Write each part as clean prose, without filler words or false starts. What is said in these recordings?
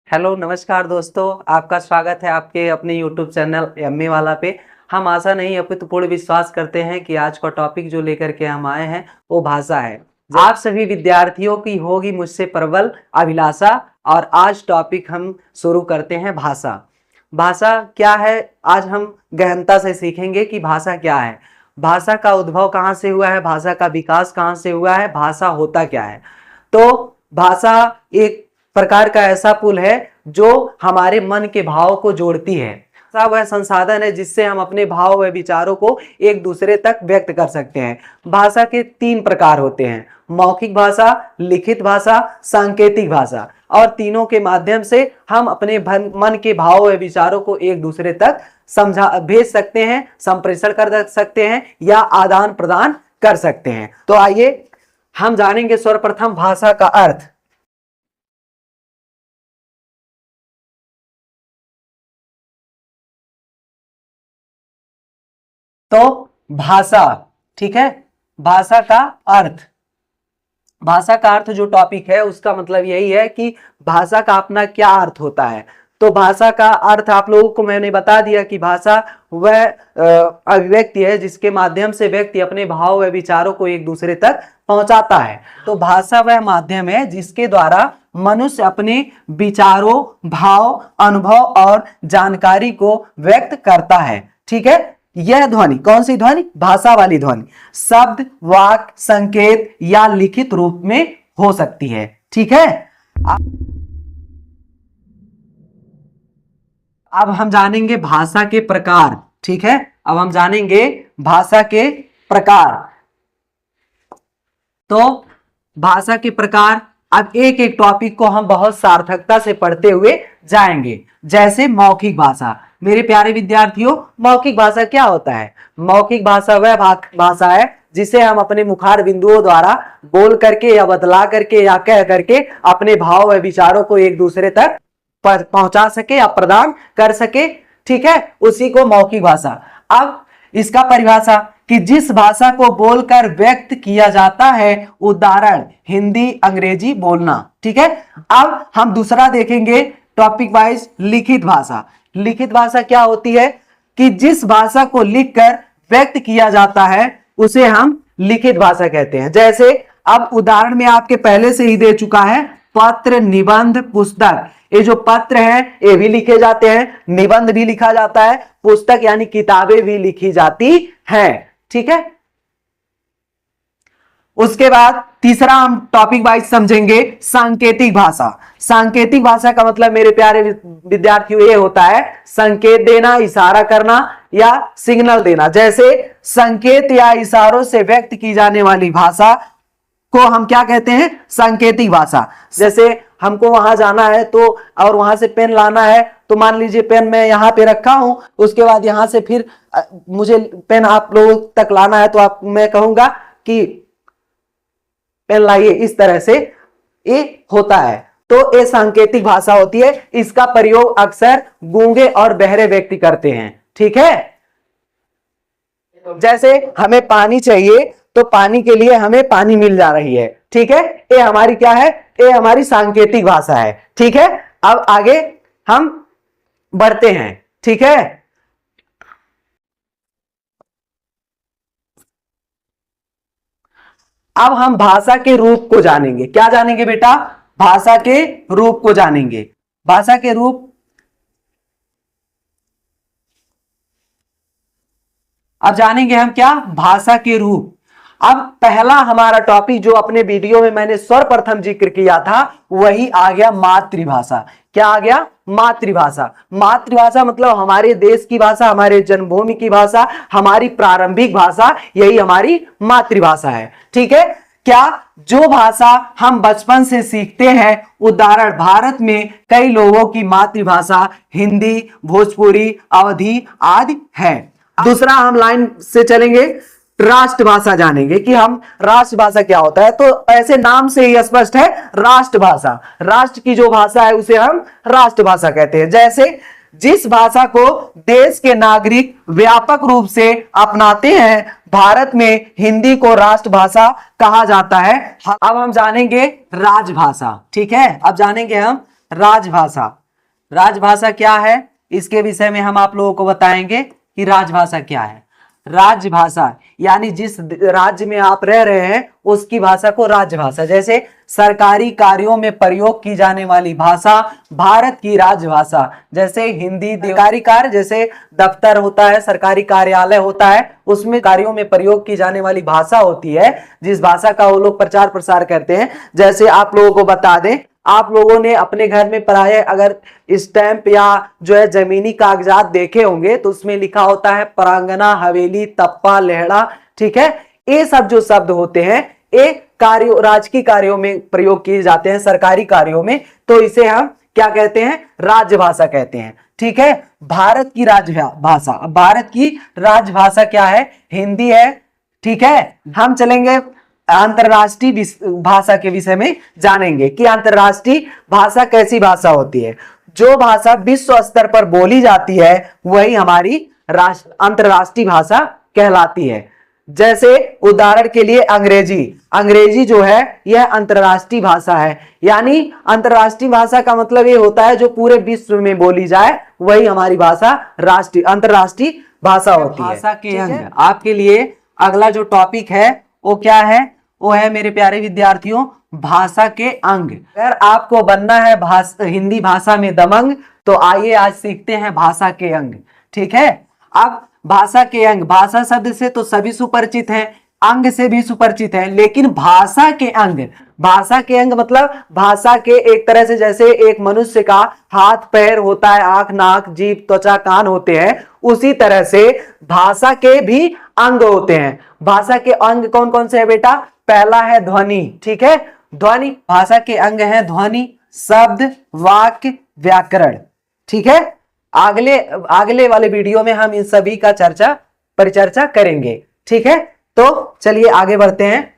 Hello नमस्कार दोस्तों, आपका स्वागत है आपके अपने YouTube चैनल एमए वाला पे। हम आशा नहीं अपितु पूर्ण विश्वास करते हैं कि आज का टॉपिक जो लेकर के हम आए हैं वो भाषा है। आप सभी विद्यार्थियों की होगी मुझसे प्रबल अभिलाषा और आज टॉपिक हम शुरू करते हैं भाषा। भाषा क्या है, आज हम गहनता से सीखेंगे कि भाषा क्या है, भाषा का उद्भव कहाँ से हुआ है, भाषा का विकास कहाँ से हुआ है, भाषा होता क्या है। तो भाषा एक प्रकार का ऐसा पुल है जो हमारे मन के भाव को जोड़ती है। भाषा वह संसाधन है जिससे हम अपने भाव व विचारों को एक दूसरे तक व्यक्त कर सकते हैं। भाषा के 3 प्रकार होते हैं, मौखिक भाषा, लिखित भाषा, सांकेतिक भाषा, और तीनों के माध्यम से हम अपने मन के भाव व विचारों को एक दूसरे तक भेज सकते हैं, संप्रेषण कर सकते हैं या आदान प्रदान कर सकते हैं। तो आइए हम जानेंगे सर्वप्रथम भाषा का अर्थ। तो भाषा, ठीक है, भाषा का अर्थ, भाषा का अर्थ जो टॉपिक है उसका मतलब यही है कि भाषा का अपना क्या अर्थ होता है। तो भाषा का अर्थ आप लोगों को मैंने बता दिया कि भाषा वह अभिव्यक्ति है जिसके माध्यम से व्यक्ति अपने भाव व विचारों को एक दूसरे तक पहुंचाता है। तो भाषा वह माध्यम है जिसके द्वारा मनुष्य अपने विचारों, भाव, अनुभव और जानकारी को व्यक्त करता है। ठीक है, यह ध्वनि कौन सी ध्वनि, भाषा वाली ध्वनि शब्द, वाक्य, संकेत या लिखित रूप में हो सकती है। ठीक है, अब हम जानेंगे भाषा के प्रकार। ठीक है, अब हम जानेंगे भाषा के प्रकार। तो भाषा के प्रकार, अब एक एक टॉपिक को हम बहुत सार्थकता से पढ़ते हुए जाएंगे। जैसे मौखिक भाषा, मेरे प्यारे विद्यार्थियों, मौखिक भाषा क्या होता है? मौखिक भाषा वह भाषा है जिसे हम अपने मुखार बिंदुओं द्वारा बोल करके या बतला करके या कह करके अपने भाव व विचारों को एक दूसरे तक पहुंचा सके या प्रदान कर सके। ठीक है, उसी को मौखिक भाषा। अब इसका परिभाषा कि जिस भाषा को बोलकर व्यक्त किया जाता है, उदाहरण हिंदी, अंग्रेजी बोलना। ठीक है, अब हम दूसरा देखेंगे टॉपिक वाइज, लिखित भाषा। लिखित भाषा क्या होती है कि जिस भाषा को लिखकर व्यक्त किया जाता है उसे हम लिखित भाषा कहते हैं। जैसे अब उदाहरण में आपके पहले से ही दे चुका है, पत्र, निबंध, पुस्तक। ये जो पत्र है ये भी लिखे जाते हैं, निबंध भी लिखा जाता है, पुस्तक यानी किताबें भी लिखी जाती हैं। ठीक है, उसके बाद तीसरा हम टॉपिक वाइज समझेंगे सांकेतिक भाषा। सांकेतिक भाषा का मतलब मेरे प्यारे विद्यार्थियों ये होता है संकेत देना, इशारा करना या सिग्नल देना। जैसे संकेत या इशारों से व्यक्त की जाने वाली भाषा को हम क्या कहते हैं? सांकेतिक भाषा। जैसे हमको वहां जाना है तो और वहां से पेन लाना है, तो मान लीजिए पेन मैं यहाँ पे रखा हूं, उसके बाद यहां से फिर मुझे पेन आप लोगों तक लाना है, तो मैं कहूंगा कि पेन लाइए, इस तरह से ये होता है। तो ये सांकेतिक भाषा होती है। इसका प्रयोग अक्सर गूंगे और बहरे व्यक्ति करते हैं। ठीक है, जैसे हमें पानी चाहिए तो पानी के लिए हमें पानी मिल जा रही है। ठीक है, ये हमारी क्या है? ये हमारी सांकेतिक भाषा है। ठीक है, अब आगे हम बढ़ते हैं। ठीक है, अब हम भाषा के रूप को जानेंगे। क्या जानेंगे बेटा? भाषा के रूप को जानेंगे। भाषा के रूप, अब जानेंगे हम क्या? भाषा के रूप। अब पहला हमारा टॉपिक जो अपने वीडियो में मैंने सर्वप्रथम जिक्र किया था वही आ गया मातृभाषा। क्या आ गया? मातृभाषा। मातृभाषा मतलब हमारे देश की भाषा, हमारे जन्मभूमि की भाषा, हमारी प्रारंभिक भाषा, यही हमारी मातृभाषा है। ठीक है, क्या जो भाषा हम बचपन से सीखते हैं, उदाहरण भारत में कई लोगों की मातृभाषा हिंदी, भोजपुरी, अवधी आदि है। दूसरा हम लाइन से चलेंगे, राष्ट्रभाषा जानेंगे कि हम राष्ट्रभाषा क्या होता है। तो ऐसे नाम से ही स्पष्ट है, राष्ट्रभाषा। राष्ट्र की जो भाषा है उसे हम राष्ट्रभाषा कहते हैं। जैसे जिस भाषा को देश के नागरिक व्यापक रूप से अपनाते हैं, भारत में हिंदी को राष्ट्रभाषा कहा जाता है। अब हम जानेंगे राजभाषा। ठीक है, अब जानेंगे हम राजभाषा। राजभाषा क्या है, इसके विषय में हम आप लोगों को बताएंगे कि राजभाषा क्या है। राजभाषा यानी जिस राज्य में आप रह रहे हैं उसकी भाषा को राजभाषा। जैसे सरकारी कार्यों में प्रयोग की जाने वाली भाषा भारत की राजभाषा। जैसे हिंदी सरकारी कार्य, जैसे दफ्तर होता है, सरकारी कार्यालय होता है, उसमें कार्यों में प्रयोग की जाने वाली भाषा होती है जिस भाषा का वो लोग प्रचार प्रसार करते हैं। जैसे आप लोगों को बता दें, आप लोगों ने अपने घर में प्राय अगर स्टैंप या जो है जमीनी कागजात देखे होंगे तो उसमें लिखा होता है परांगना, हवेली, तप्पा, लेहड़ा। ठीक है, ये सब जो शब्द होते हैं ये कार्यों, राजकीय कार्यों में प्रयोग किए जाते हैं, सरकारी कार्यों में, तो इसे हम क्या कहते हैं, राजभाषा कहते हैं। ठीक है, भारत की राजभाषा, भारत की राजभाषा क्या है, हिंदी है। ठीक है, हम चलेंगे अंतरराष्ट्रीय भाषा के विषय में जानेंगे कि अंतरराष्ट्रीय भाषा कैसी भाषा होती है। जो भाषा विश्व स्तर पर बोली जाती है वही हमारी अंतरराष्ट्रीय भाषा कहलाती है। जैसे उदाहरण के लिए अंग्रेजी, अंग्रेजी जो है यह अंतरराष्ट्रीय भाषा है। यानी अंतरराष्ट्रीय भाषा का मतलब ये होता है जो पूरे विश्व में बोली जाए वही हमारी भाषा अंतरराष्ट्रीय भाषा होती है। भाषा के अंग, आपके लिए अगला जो टॉपिक है वो क्या है, वो है मेरे प्यारे विद्यार्थियों भाषा के अंग। अगर आपको बनना है हिंदी भाषा में दबंग तो आइए आज सीखते हैं भाषा के अंग। ठीक है, अब भाषा के अंग, भाषा शब्द से तो सभी सुपरिचित हैं, अंग से भी सुपरिचित हैं, लेकिन भाषा के अंग, भाषा के अंग मतलब भाषा के एक तरह से जैसे एक मनुष्य का हाथ पैर होता है, आंख नाक जीभ त्वचा कान होते हैं, उसी तरह से भाषा के भी अंग होते हैं। भाषा के अंग कौन कौन से है बेटा, पहला है ध्वनि। ठीक है, ध्वनि, भाषा के अंग है ध्वनि, शब्द, वाक्य, व्याकरण। ठीक है, अगले वाले वीडियो में हम इन सभी का परिचर्चा करेंगे। ठीक है, तो चलिए आगे बढ़ते हैं।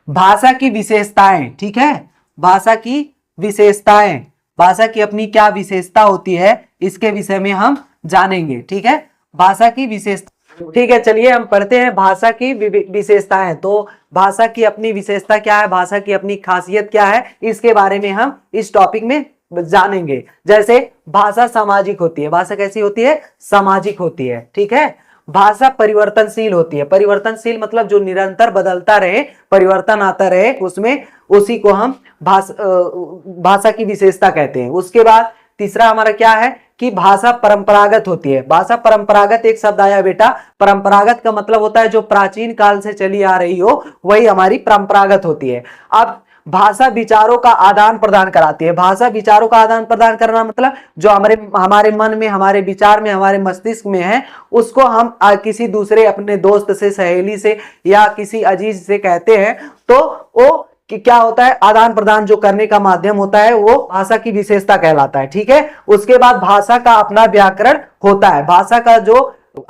भाषा की विशेषताएं। ठीक है, भाषा की विशेषताएं, भाषा की अपनी क्या विशेषता होती है इसके विषय में हम जानेंगे। ठीक है, भाषा की विशेषता। ठीक है, चलिए हम पढ़ते हैं भाषा की विशेषताएं। तो भाषा की अपनी विशेषता क्या है, भाषा की अपनी खासियत क्या है, इसके बारे में हम इस टॉपिक में जानेंगे। जैसे भाषा सामाजिक होती है, भाषा कैसी होती है, सामाजिक होती है। ठीक है, भाषा परिवर्तनशील होती है, परिवर्तनशील मतलब जो निरंतर बदलता रहे, परिवर्तन आता रहे उसमें, उसी को हम भाषा की विशेषता कहते हैं। उसके बाद तीसरा हमारा क्या है कि भाषा परंपरागत होती है। भाषा परंपरागत एक शब्द आया बेटा, परंपरागत का मतलब होता है जो प्राचीन काल से चली आ रही हो वही हमारी परंपरागत होती है। अब भाषा विचारों का आदान प्रदान कराती है। भाषा विचारों का आदान प्रदान करना मतलब जो हमारे मन में, हमारे विचार में, हमारे मस्तिष्क में है उसको हम किसी दूसरे अपने दोस्त से, सहेली से या किसी अजीज से कहते हैं तो वो कि क्या होता है, आदान प्रदान जो करने का माध्यम होता है वो भाषा की विशेषता कहलाता है। ठीक है, उसके बाद भाषा का अपना व्याकरण होता है, भाषा का जो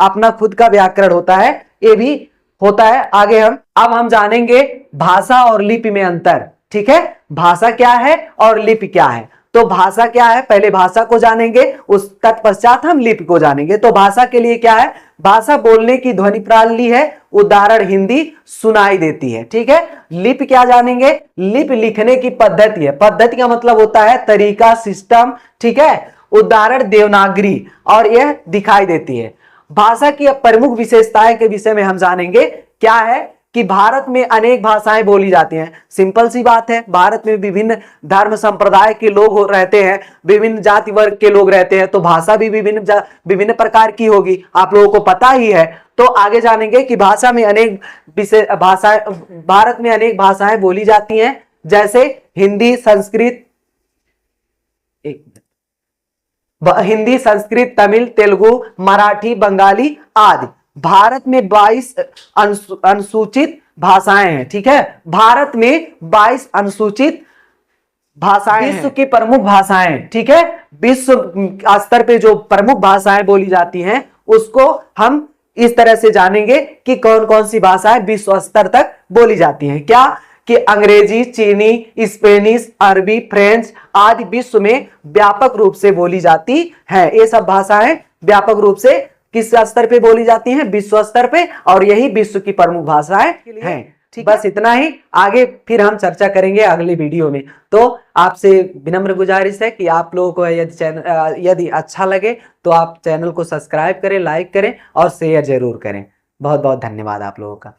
अपना खुद का व्याकरण होता है ये भी होता है। आगे हम जानेंगे भाषा और लिपि में अंतर। ठीक है, भाषा क्या है और लिपि क्या है। तो भाषा क्या है, पहले भाषा को जानेंगे, उस तत्पश्चात हम लिपि को जानेंगे। तो भाषा के लिए क्या है, भाषा बोलने की ध्वनि प्रणाली है, उदाहरण हिंदी सुनाई देती है। ठीक है, लिपि क्या जानेंगे, लिपि लिखने की पद्धति है, पद्धति का मतलब होता है तरीका, सिस्टम। ठीक है, उदाहरण देवनागरी और यह दिखाई देती है। भाषा की प्रमुख विशेषताएं के विषय में हम जानेंगे। क्या है कि भारत में अनेक भाषाएं बोली जाती हैं। सिंपल सी बात है, भारत में विभिन्न धर्म संप्रदाय के लोग रहते हैं, विभिन्न जाति वर्ग के लोग रहते हैं, तो भाषा भी विभिन्न प्रकार की होगी, आप लोगों को पता ही है। तो आगे जानेंगे कि भारत में अनेक भाषाएं बोली जाती हैं, जैसे हिंदी, संस्कृत, तमिल, तेलुगु, मराठी, बंगाली आदि। भारत में 22 अनुसूचित भाषाएं हैं। ठीक है, भारत में 22 अनुसूचित भाषाएं, विश्व की प्रमुख भाषाएं। ठीक है, विश्व स्तर पे जो प्रमुख भाषाएं बोली जाती हैं उसको हम इस तरह से जानेंगे कि कौन कौन सी भाषाएं विश्व स्तर तक बोली जाती हैं। क्या कि अंग्रेजी, चीनी, स्पेनिश, अरबी, फ्रेंच आदि विश्व में व्यापक रूप से बोली जाती हैं। ये सब भाषाएं व्यापक रूप से किस स्तर पे बोली जाती हैं, विश्व स्तर पे, और यही विश्व की प्रमुख भाषाएं हैं। ठीक बस इतना ही, आगे फिर हम चर्चा करेंगे अगले वीडियो में। तो आपसे विनम्र गुजारिश है कि आप लोगों को यदि चैनल यदि अच्छा लगे तो आप चैनल को सब्सक्राइब करें, लाइक करें और शेयर जरूर करें। बहुत बहुत धन्यवाद आप लोगों का।